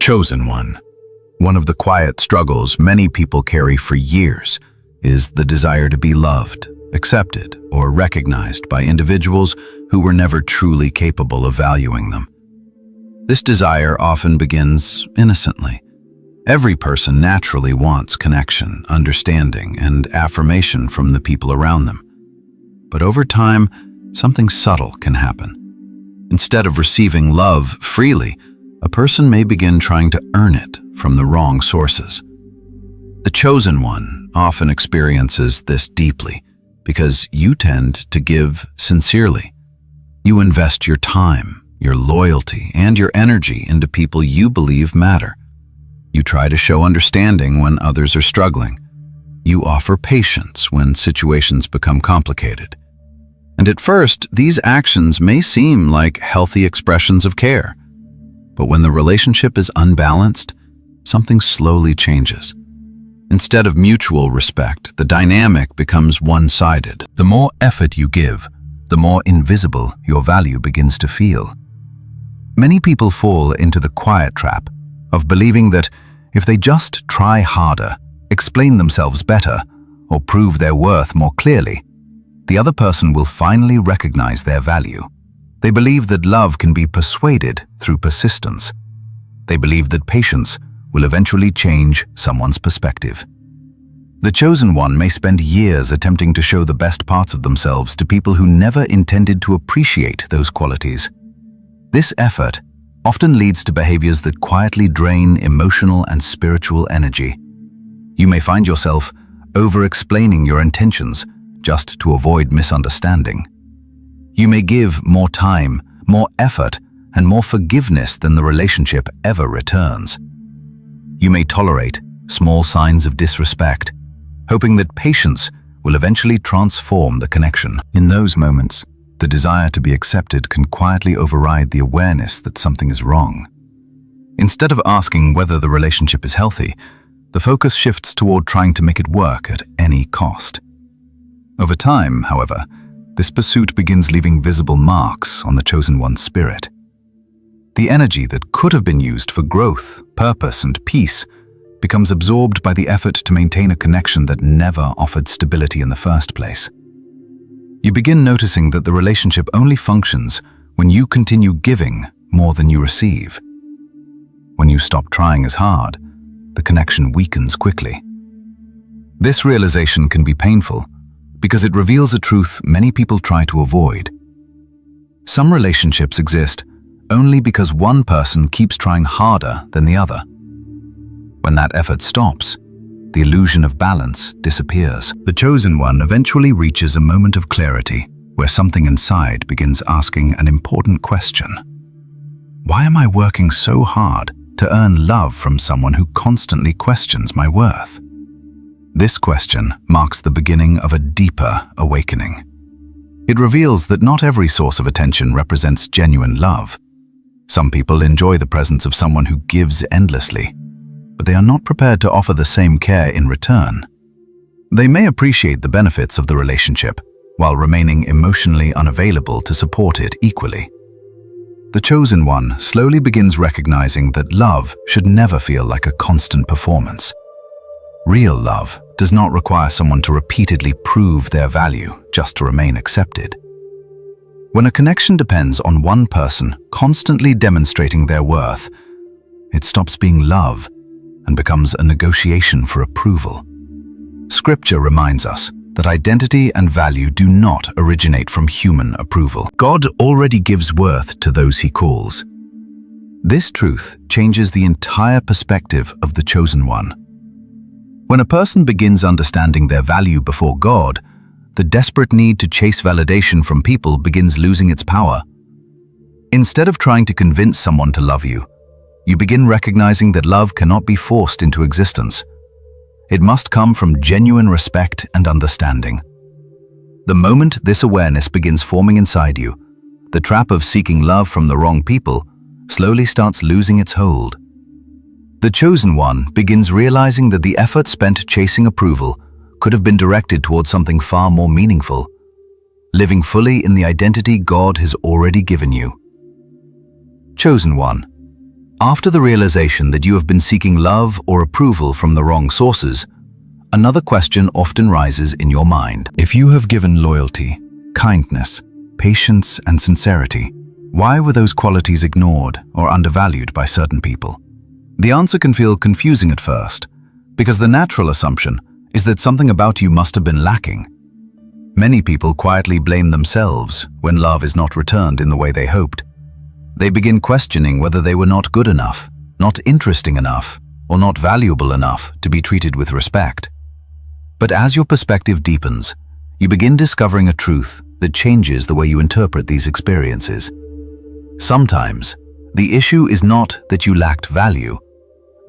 chosen one. One of the quiet struggles many people carry for years is the desire to be loved, accepted, or recognized by individuals who were never truly capable of valuing them. This desire often begins innocently. Every person naturally wants connection, understanding, and affirmation from the people around them. But over time, something subtle can happen. Instead of receiving love freely, a person may begin trying to earn it from the wrong sources. The chosen one often experiences this deeply because you tend to give sincerely. You invest your time, your loyalty, and your energy into people you believe matter. You try to show understanding when others are struggling. You offer patience when situations become complicated. And at first, these actions may seem like healthy expressions of care. But when the relationship is unbalanced, something slowly changes. Instead of mutual respect, the dynamic becomes one-sided. The more effort you give, the more invisible your value begins to feel. Many people fall into the quiet trap of believing that if they just try harder, explain themselves better, or prove their worth more clearly, the other person will finally recognize their value. They believe that love can be persuaded through persistence. They believe that patience will eventually change someone's perspective. The chosen one may spend years attempting to show the best parts of themselves to people who never intended to appreciate those qualities. This effort often leads to behaviors that quietly drain emotional and spiritual energy. You may find yourself over-explaining your intentions just to avoid misunderstanding. You may give more time, more effort, and more forgiveness than the relationship ever returns. You may tolerate small signs of disrespect, hoping that patience will eventually transform the connection. In those moments, the desire to be accepted can quietly override the awareness that something is wrong. Instead of asking whether the relationship is healthy, the focus shifts toward trying to make it work at any cost. Over time, however, this pursuit begins leaving visible marks on the chosen one's spirit. The energy that could have been used for growth, purpose, and peace becomes absorbed by the effort to maintain a connection that never offered stability in the first place. You begin noticing that the relationship only functions when you continue giving more than you receive. When you stop trying as hard, the connection weakens quickly. This realization can be painful because it reveals a truth many people try to avoid. Some relationships exist only because one person keeps trying harder than the other. When that effort stops, the illusion of balance disappears. The chosen one eventually reaches a moment of clarity where something inside begins asking an important question. Why am I working so hard to earn love from someone who constantly questions my worth? This question marks the beginning of a deeper awakening. It reveals that not every source of attention represents genuine love. Some people enjoy the presence of someone who gives endlessly, but they are not prepared to offer the same care in return. They may appreciate the benefits of the relationship while remaining emotionally unavailable to support it equally. The chosen one slowly begins recognizing that love should never feel like a constant performance. Real love does not require someone to repeatedly prove their value just to remain accepted. When a connection depends on one person constantly demonstrating their worth, it stops being love and becomes a negotiation for approval. Scripture reminds us that identity and value do not originate from human approval. God already gives worth to those he calls. This truth changes the entire perspective of the chosen one. When a person begins understanding their value before God, the desperate need to chase validation from people begins losing its power. Instead of trying to convince someone to love you, you begin recognizing that love cannot be forced into existence. It must come from genuine respect and understanding. The moment this awareness begins forming inside you, the trap of seeking love from the wrong people slowly starts losing its hold. The chosen one begins realizing that the effort spent chasing approval could have been directed towards something far more meaningful, living fully in the identity God has already given you. Chosen one, After the realization that you have been seeking love or approval from the wrong sources, another question often rises in your mind. If you have given loyalty, kindness, patience, and sincerity, why were those qualities ignored or undervalued by certain people? The answer can feel confusing at first, because the natural assumption is that something about you must have been lacking. Many people quietly blame themselves when love is not returned in the way they hoped. They begin questioning whether they were not good enough, not interesting enough, or not valuable enough to be treated with respect. But as your perspective deepens, you begin discovering a truth that changes the way you interpret these experiences. Sometimes, the issue is not that you lacked value.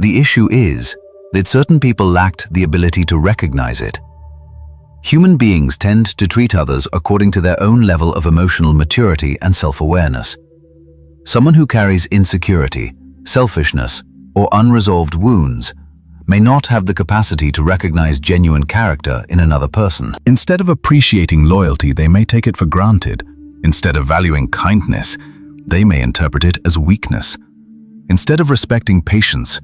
The issue is that certain people lacked the ability to recognize it. Human beings tend to treat others according to their own level of emotional maturity and self-awareness. Someone who carries insecurity, selfishness, or unresolved wounds may not have the capacity to recognize genuine character in another person. Instead of appreciating loyalty, they may take it for granted. Instead of valuing kindness, they may interpret it as weakness. Instead of respecting patience,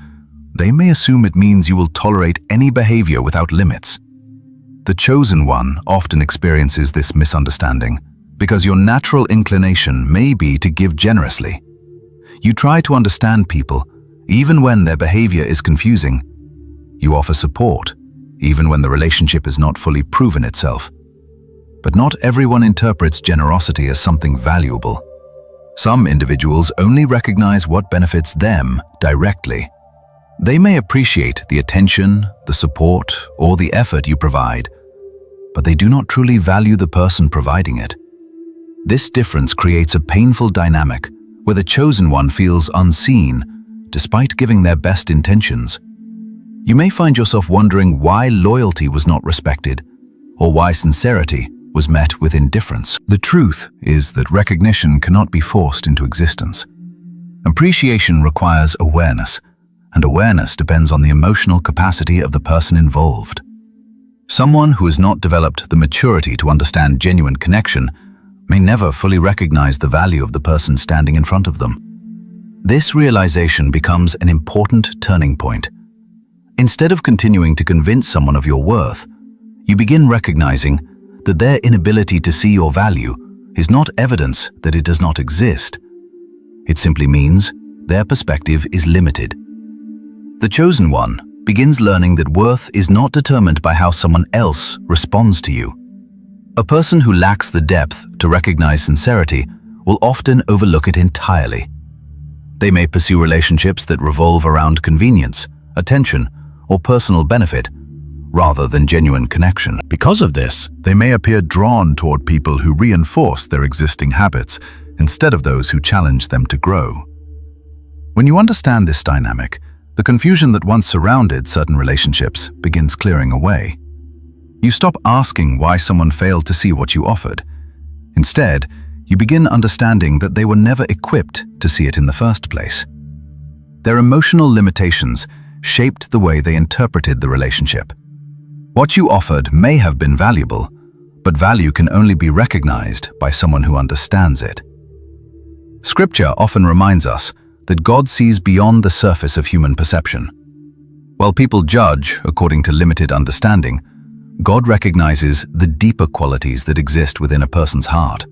they may assume it means you will tolerate any behavior without limits. The chosen one often experiences this misunderstanding because your natural inclination may be to give generously. You try to understand people, even when their behavior is confusing. You offer support, even when the relationship is not fully proven itself. But not everyone interprets generosity as something valuable. Some individuals only recognize what benefits them directly. They may appreciate the attention, the support, or the effort you provide, but they do not truly value the person providing it. This difference creates a painful dynamic where the chosen one feels unseen despite giving their best intentions. You may find yourself wondering why loyalty was not respected or why sincerity was met with indifference. The truth is that recognition cannot be forced into existence. Appreciation requires awareness, and awareness depends on the emotional capacity of the person involved. Someone who has not developed the maturity to understand genuine connection may never fully recognize the value of the person standing in front of them. This realization becomes an important turning point. Instead of continuing to convince someone of your worth, you begin recognizing that their inability to see your value is not evidence that it does not exist. It simply means their perspective is limited. The chosen one begins learning that worth is not determined by how someone else responds to you. A person who lacks the depth to recognize sincerity will often overlook it entirely. They may pursue relationships that revolve around convenience, attention, or personal benefit, rather than genuine connection. Because of this, they may appear drawn toward people who reinforce their existing habits instead of those who challenge them to grow. When you understand this dynamic, the confusion that once surrounded certain relationships begins clearing away. You stop asking why someone failed to see what you offered. Instead, you begin understanding that they were never equipped to see it in the first place. Their emotional limitations shaped the way they interpreted the relationship. What you offered may have been valuable, but value can only be recognized by someone who understands it. Scripture often reminds us that God sees beyond the surface of human perception. While people judge according to limited understanding, God recognizes the deeper qualities that exist within a person's heart.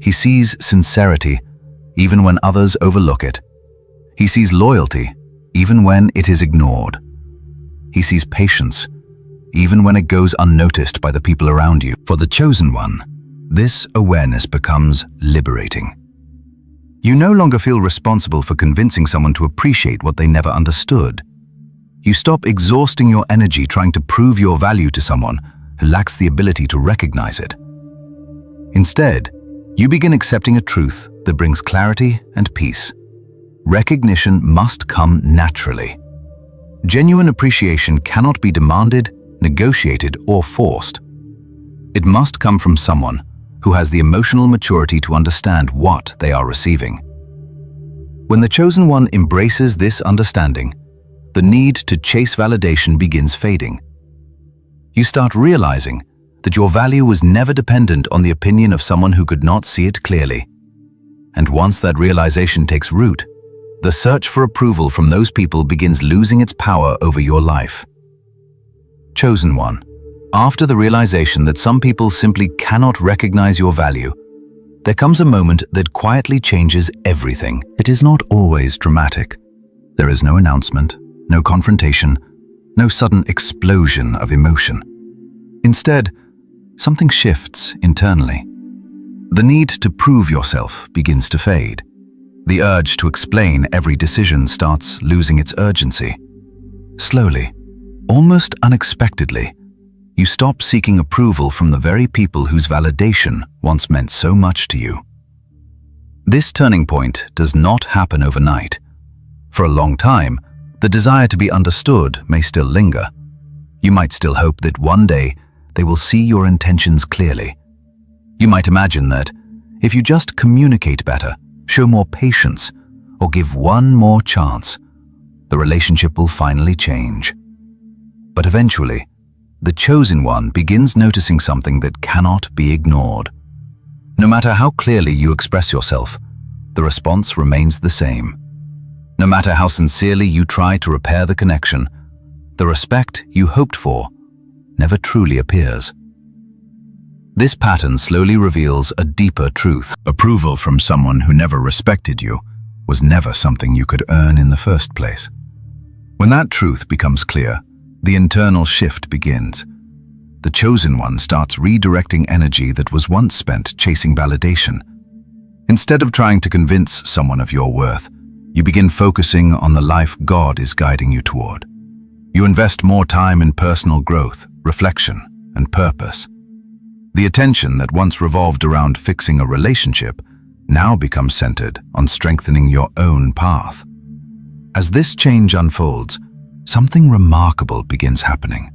He sees sincerity, even when others overlook it. He sees loyalty, even when it is ignored. He sees patience, even when it goes unnoticed by the people around you. For the chosen one, this awareness becomes liberating. You no longer feel responsible for convincing someone to appreciate what they never understood. You stop exhausting your energy trying to prove your value to someone who lacks the ability to recognize it. Instead, you begin accepting a truth that brings clarity and peace. Recognition must come naturally. Genuine appreciation cannot be demanded, negotiated, or forced. It must come from someone who has the emotional maturity to understand what they are receiving. When the chosen one embraces this understanding, the need to chase validation begins fading. You start realizing that your value was never dependent on the opinion of someone who could not see it clearly. And once that realization takes root, the search for approval from those people begins losing its power over your life. Chosen one. After the realization that some people simply cannot recognize your value, there comes a moment that quietly changes everything. It is not always dramatic. There is no announcement, no confrontation, no sudden explosion of emotion. Instead, something shifts internally. The need to prove yourself begins to fade. The urge to explain every decision starts losing its urgency. Slowly, almost unexpectedly, you stop seeking approval from the very people whose validation once meant so much to you. This turning point does not happen overnight. For a long time, the desire to be understood may still linger. You might still hope that one day they will see your intentions clearly. You might imagine that if you just communicate better, show more patience, or give one more chance, the relationship will finally change. But eventually, the chosen one begins noticing something that cannot be ignored. No matter how clearly you express yourself, the response remains the same. No matter how sincerely you try to repair the connection, the respect you hoped for never truly appears. This pattern slowly reveals a deeper truth. Approval from someone who never respected you was never something you could earn in the first place. When that truth becomes clear, the internal shift begins. The chosen one starts redirecting energy that was once spent chasing validation. Instead of trying to convince someone of your worth, you begin focusing on the life God is guiding you toward. You invest more time in personal growth, reflection, and purpose. The attention that once revolved around fixing a relationship now becomes centered on strengthening your own path. As this change unfolds, something remarkable begins happening.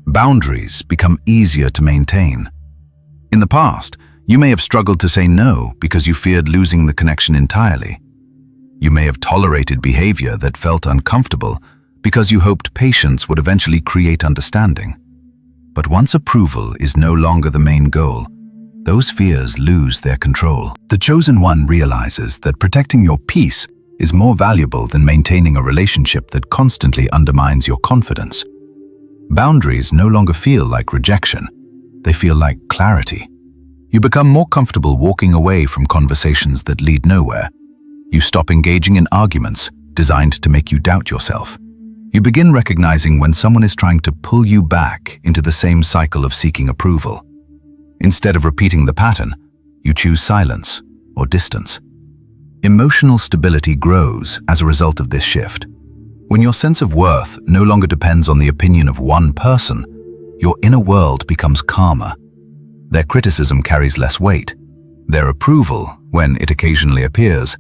Boundaries become easier to maintain. In the past, you may have struggled to say no because you feared losing the connection entirely. You may have tolerated behavior that felt uncomfortable because you hoped patience would eventually create understanding. But once approval is no longer the main goal, those fears lose their control. The chosen one realizes that protecting your peace is more valuable than maintaining a relationship that constantly undermines your confidence. Boundaries no longer feel like rejection. They feel like clarity. You become more comfortable walking away from conversations that lead nowhere. You stop engaging in arguments designed to make you doubt yourself. You begin recognizing when someone is trying to pull you back into the same cycle of seeking approval. Instead of repeating the pattern, you choose silence or distance. Emotional stability grows as a result of this shift. When your sense of worth no longer depends on the opinion of one person, your inner world becomes calmer. Their criticism carries less weight. Their approval, when it occasionally appears,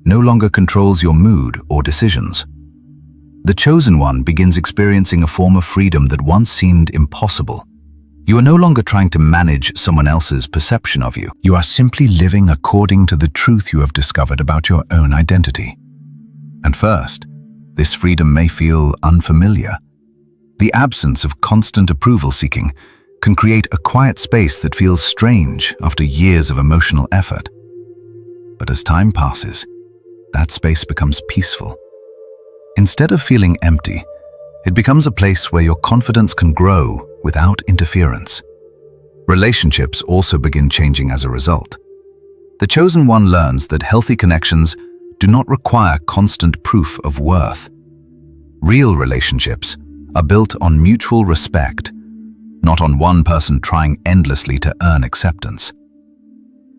no longer controls your mood or decisions. The chosen one begins experiencing a form of freedom that once seemed impossible. You are no longer trying to manage someone else's perception of you. You are simply living according to the truth you have discovered about your own identity. And first, this freedom may feel unfamiliar. The absence of constant approval seeking can create a quiet space that feels strange after years of emotional effort. But as time passes, that space becomes peaceful. Instead of feeling empty, it becomes a place where your confidence can grow without interference. Relationships also begin changing as a result. The chosen one learns that healthy connections do not require constant proof of worth. Real relationships are built on mutual respect, not on one person trying endlessly to earn acceptance.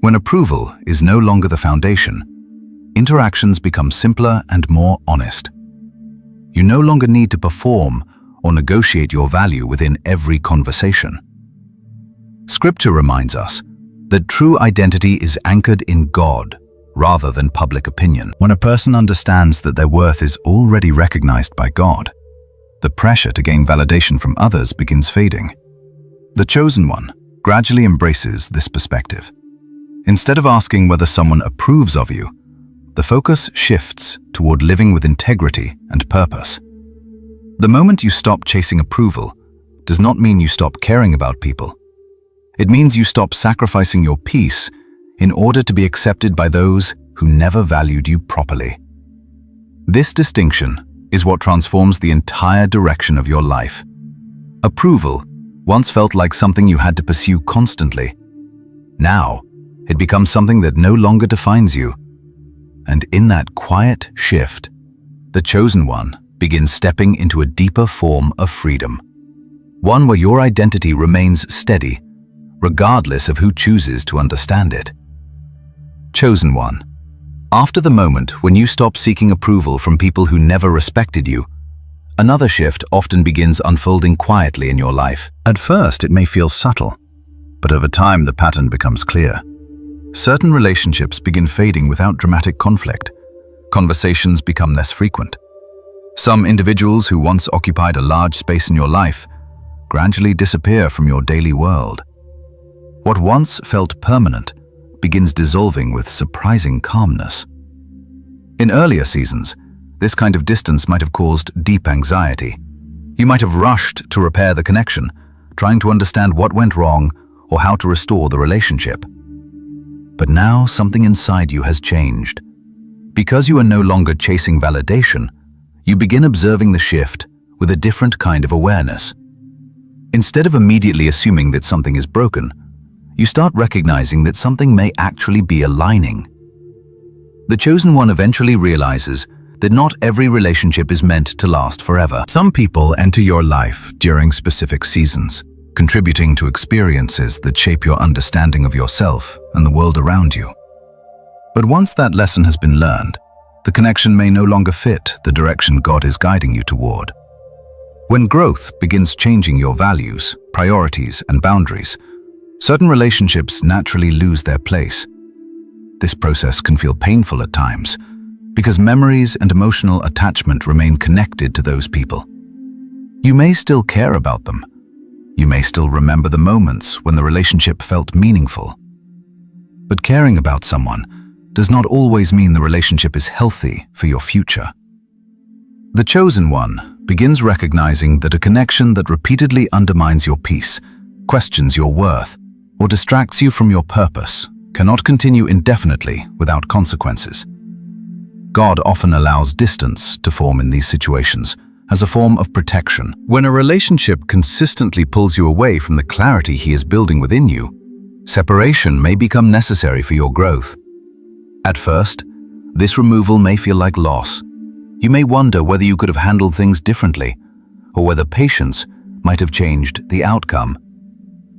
When approval is no longer the foundation, interactions become simpler and more honest. You no longer need to perform or negotiate your value within every conversation. Scripture reminds us that true identity is anchored in God rather than public opinion. When a person understands that their worth is already recognized by God, the pressure to gain validation from others begins fading. The chosen one gradually embraces this perspective. Instead of asking whether someone approves of you, the focus shifts toward living with integrity and purpose. The moment you stop chasing approval does not mean you stop caring about people. It means you stop sacrificing your peace in order to be accepted by those who never valued you properly. This distinction is what transforms the entire direction of your life. Approval once felt like something you had to pursue constantly. Now, it becomes something that no longer defines you. And in that quiet shift, the chosen one begins stepping into a deeper form of freedom. One where your identity remains steady, regardless of who chooses to understand it. Chosen one. After the moment when you stop seeking approval from people who never respected you, another shift often begins unfolding quietly in your life. At first, it may feel subtle, but over time the pattern becomes clear. Certain relationships begin fading without dramatic conflict. Conversations become less frequent. Some individuals who once occupied a large space in your life gradually disappear from your daily world. What once felt permanent begins dissolving with surprising calmness. In earlier seasons, this kind of distance might have caused deep anxiety. You might have rushed to repair the connection, trying to understand what went wrong or how to restore the relationship. But now something inside you has changed. Because you are no longer chasing validation, you begin observing the shift with a different kind of awareness. Instead of immediately assuming that something is broken, you start recognizing that something may actually be aligning. The chosen one eventually realizes that not every relationship is meant to last forever. Some people enter your life during specific seasons, contributing to experiences that shape your understanding of yourself and the world around you. But once that lesson has been learned, the connection may no longer fit the direction God is guiding you toward. When growth begins changing your values, priorities, and boundaries, certain relationships naturally lose their place. This process can feel painful at times because memories and emotional attachment remain connected to those people. You may still care about them. You may still remember the moments when the relationship felt meaningful. But caring about someone does not always mean the relationship is healthy for your future. The chosen one begins recognizing that a connection that repeatedly undermines your peace, questions your worth, or distracts you from your purpose cannot continue indefinitely without consequences. God often allows distance to form in these situations as a form of protection. When a relationship consistently pulls you away from the clarity He is building within you, separation may become necessary for your growth. At first, this removal may feel like loss. You may wonder whether you could have handled things differently, or whether patience might have changed the outcome.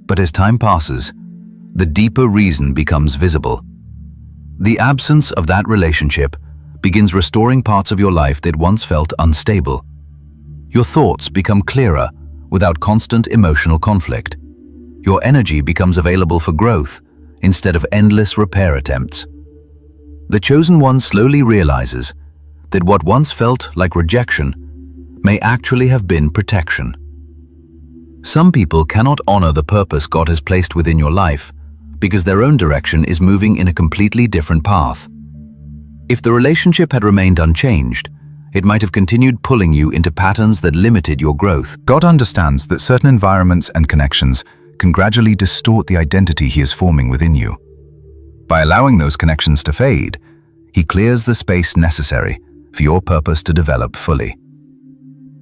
But as time passes, the deeper reason becomes visible. The absence of that relationship begins restoring parts of your life that once felt unstable. Your thoughts become clearer without constant emotional conflict. Your energy becomes available for growth instead of endless repair attempts. The chosen one slowly realizes that what once felt like rejection may actually have been protection. Some people cannot honor the purpose God has placed within your life because their own direction is moving in a completely different path. If the relationship had remained unchanged, it might have continued pulling you into patterns that limited your growth. God understands that certain environments and connections can gradually distort the identity He is forming within you. By allowing those connections to fade, He clears the space necessary for your purpose to develop fully.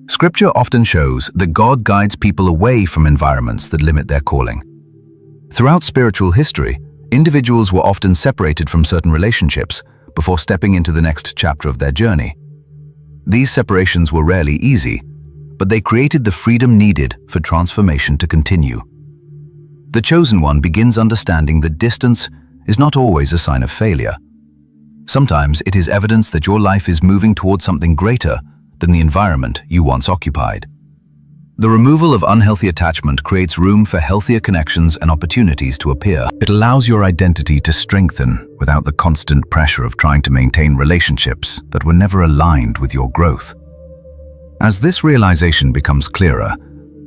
Scripture often shows that God guides people away from environments that limit their calling. Throughout spiritual history, individuals were often separated from certain relationships before stepping into the next chapter of their journey. These separations were rarely easy, but they created the freedom needed for transformation to continue. The chosen one begins understanding that distance is not always a sign of failure. Sometimes it is evidence that your life is moving towards something greater than the environment you once occupied. The removal of unhealthy attachment creates room for healthier connections and opportunities to appear. It allows your identity to strengthen without the constant pressure of trying to maintain relationships that were never aligned with your growth. As this realization becomes clearer,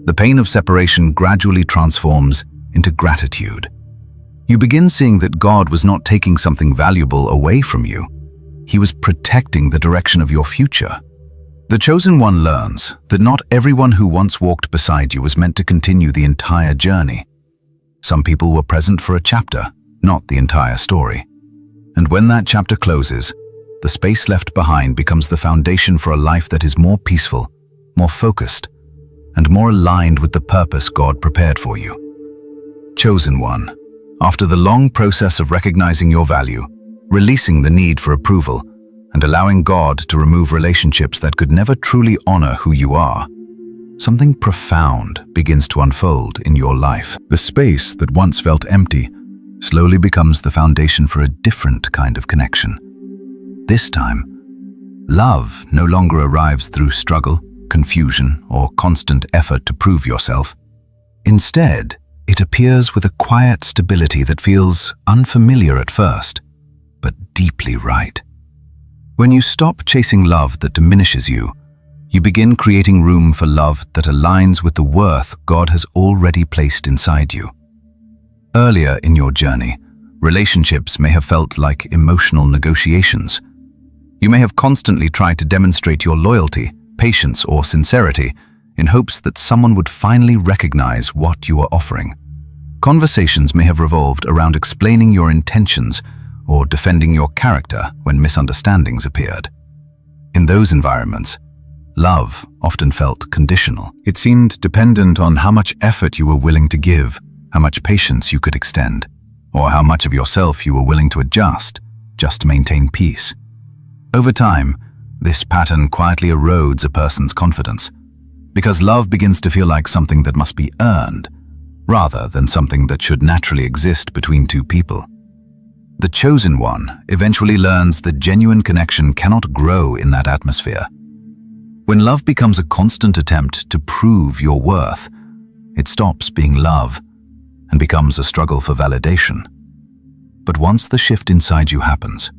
the pain of separation gradually transforms into gratitude. You begin seeing that God was not taking something valuable away from you. He was protecting the direction of your future. The chosen one learns that not everyone who once walked beside you was meant to continue the entire journey. Some people were present for a chapter, not the entire story. And when that chapter closes, the space left behind becomes the foundation for a life that is more peaceful, more focused, and more aligned with the purpose God prepared for you. Chosen one, after the long process of recognizing your value, releasing the need for approval, and allowing God to remove relationships that could never truly honor who you are, something profound begins to unfold in your life. The space that once felt empty slowly becomes the foundation for a different kind of connection. This time, love no longer arrives through struggle, confusion, or constant effort to prove yourself. Instead, it appears with a quiet stability that feels unfamiliar at first, but deeply right. When you stop chasing love that diminishes you, you begin creating room for love that aligns with the worth God has already placed inside you. Earlier in your journey, relationships may have felt like emotional negotiations. You may have constantly tried to demonstrate your loyalty, patience, or sincerity in hopes that someone would finally recognize what you are offering. Conversations may have revolved around explaining your intentions or defending your character when misunderstandings appeared. In those environments, love often felt conditional. It seemed dependent on how much effort you were willing to give, how much patience you could extend, or how much of yourself you were willing to adjust just to maintain peace. Over time, this pattern quietly erodes a person's confidence, because love begins to feel like something that must be earned, rather than something that should naturally exist between two people. The chosen one eventually learns that genuine connection cannot grow in that atmosphere. When love becomes a constant attempt to prove your worth, it stops being love and becomes a struggle for validation. But once the shift inside you happens,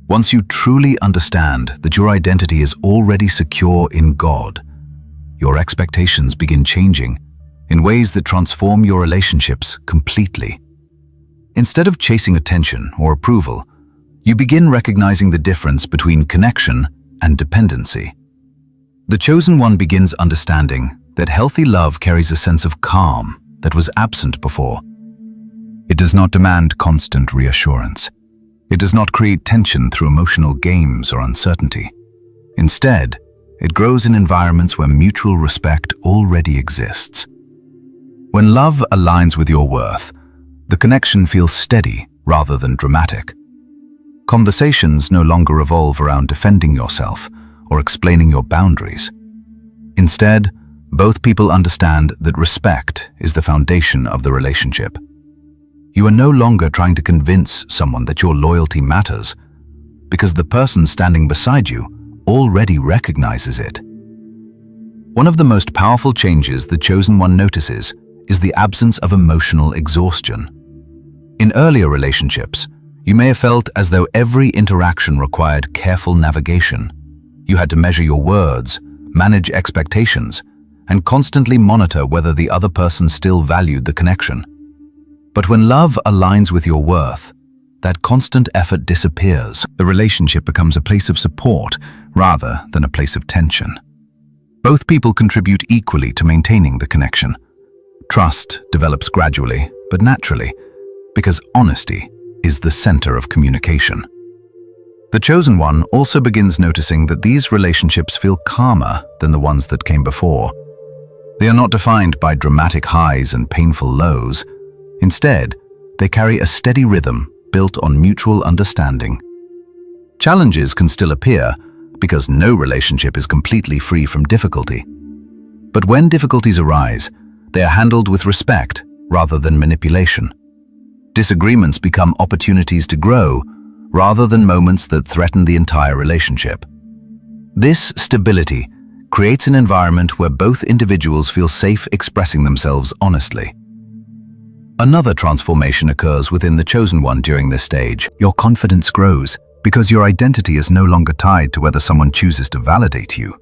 once you truly understand that your identity is already secure in God, your expectations begin changing in ways that transform your relationships completely. Instead of chasing attention or approval, you begin recognizing the difference between connection and dependency. The chosen one begins understanding that healthy love carries a sense of calm that was absent before. It does not demand constant reassurance. It does not create tension through emotional games or uncertainty. Instead, it grows in environments where mutual respect already exists. When love aligns with your worth, the connection feels steady rather than dramatic. Conversations no longer revolve around defending yourself or explaining your boundaries. Instead, both people understand that respect is the foundation of the relationship. You are no longer trying to convince someone that your loyalty matters, because the person standing beside you already recognizes it. One of the most powerful changes the chosen one notices is the absence of emotional exhaustion. In earlier relationships, you may have felt as though every interaction required careful navigation. You had to measure your words, manage expectations, and constantly monitor whether the other person still valued the connection. But when love aligns with your worth, that constant effort disappears. The relationship becomes a place of support rather than a place of tension. Both people contribute equally to maintaining the connection. Trust develops gradually, but naturally, because honesty is the center of communication. The chosen one also begins noticing that these relationships feel calmer than the ones that came before. They are not defined by dramatic highs and painful lows. Instead, they carry a steady rhythm built on mutual understanding. Challenges can still appear because no relationship is completely free from difficulty. But when difficulties arise, they are handled with respect rather than manipulation. Disagreements become opportunities to grow rather than moments that threaten the entire relationship. This stability creates an environment where both individuals feel safe expressing themselves honestly. Another transformation occurs within the chosen one during this stage. Your confidence grows because your identity is no longer tied to whether someone chooses to validate you.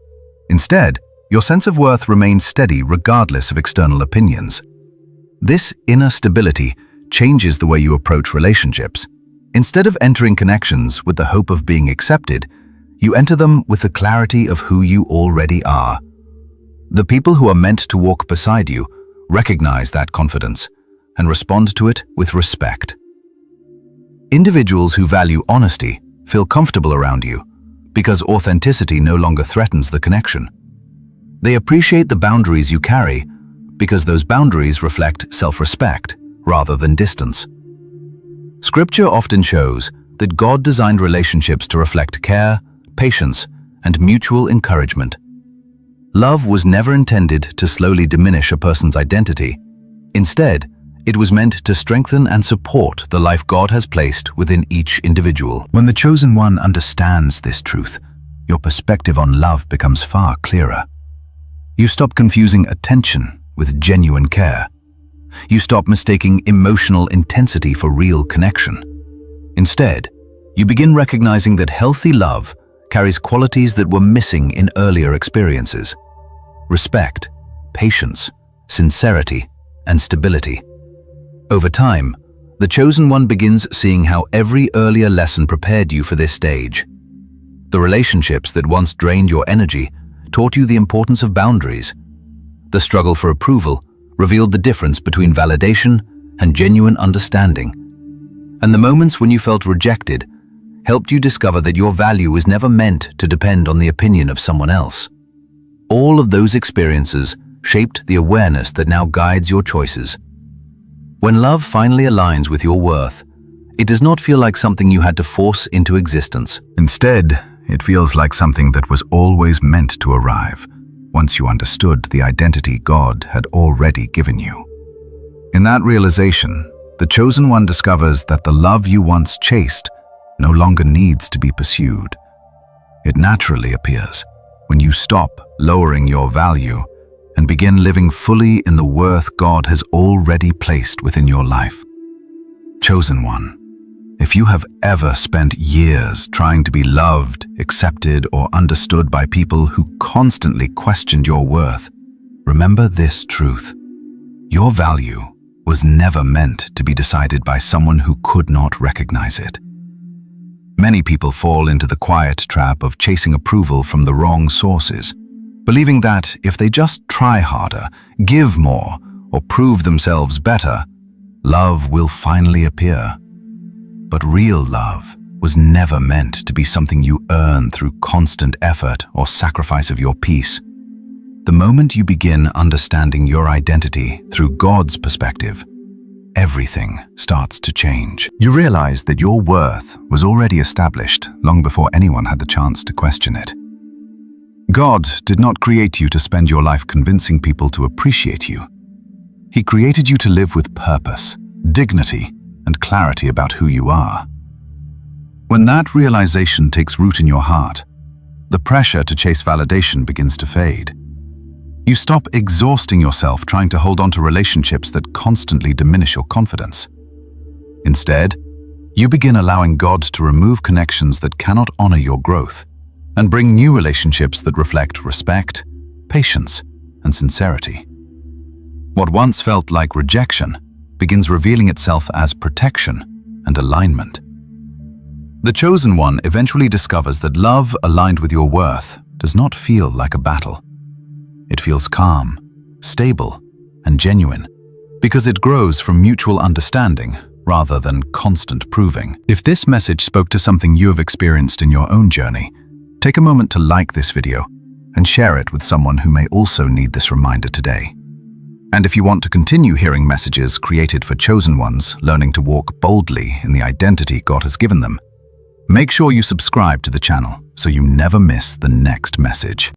Instead, your sense of worth remains steady regardless of external opinions. This inner stability changes the way you approach relationships. Instead of entering connections with the hope of being accepted, you enter them with the clarity of who you already are. The people who are meant to walk beside you recognize that confidence and respond to it with respect. Individuals who value honesty feel comfortable around you because authenticity no longer threatens the connection. They appreciate the boundaries you carry because those boundaries reflect self-respect rather than distance. Scripture often shows that God designed relationships to reflect care, patience, and mutual encouragement. Love was never intended to slowly diminish a person's identity. Instead, it was meant to strengthen and support the life God has placed within each individual. When the chosen one understands this truth, your perspective on love becomes far clearer. You stop confusing attention with genuine care. You stop mistaking emotional intensity for real connection. Instead, you begin recognizing that healthy love carries qualities that were missing in earlier experiences: respect, patience, sincerity, and stability. Over time, the chosen one begins seeing how every earlier lesson prepared you for this stage. The relationships that once drained your energy taught you the importance of boundaries. The struggle for approval revealed the difference between validation and genuine understanding. And the moments when you felt rejected helped you discover that your value was never meant to depend on the opinion of someone else. All of those experiences shaped the awareness that now guides your choices. When love finally aligns with your worth, it does not feel like something you had to force into existence. Instead, it feels like something that was always meant to arrive, once you understood the identity God had already given you. In that realization, the chosen one discovers that the love you once chased no longer needs to be pursued. It naturally appears when you stop lowering your value and begin living fully in the worth God has already placed within your life. Chosen one, if you have ever spent years trying to be loved, accepted, or understood by people who constantly questioned your worth, remember this truth: your value was never meant to be decided by someone who could not recognize it. Many people fall into the quiet trap of chasing approval from the wrong sources, believing that if they just try harder, give more, or prove themselves better, love will finally appear. But real love was never meant to be something you earn through constant effort or sacrifice of your peace. The moment you begin understanding your identity through God's perspective, everything starts to change. You realize that your worth was already established long before anyone had the chance to question it. God did not create you to spend your life convincing people to appreciate you. He created you to live with purpose, dignity, and clarity about who you are. When that realization takes root in your heart, the pressure to chase validation begins to fade. You stop exhausting yourself trying to hold on to relationships that constantly diminish your confidence. Instead, you begin allowing God to remove connections that cannot honor your growth and bring new relationships that reflect respect, patience, and sincerity. What once felt like rejection begins revealing itself as protection and alignment. The chosen one eventually discovers that love aligned with your worth does not feel like a battle. It feels calm, stable, and genuine because it grows from mutual understanding rather than constant proving. If this message spoke to something you have experienced in your own journey, take a moment to like this video and share it with someone who may also need this reminder today. And if you want to continue hearing messages created for chosen ones learning to walk boldly in the identity God has given them, make sure you subscribe to the channel so you never miss the next message.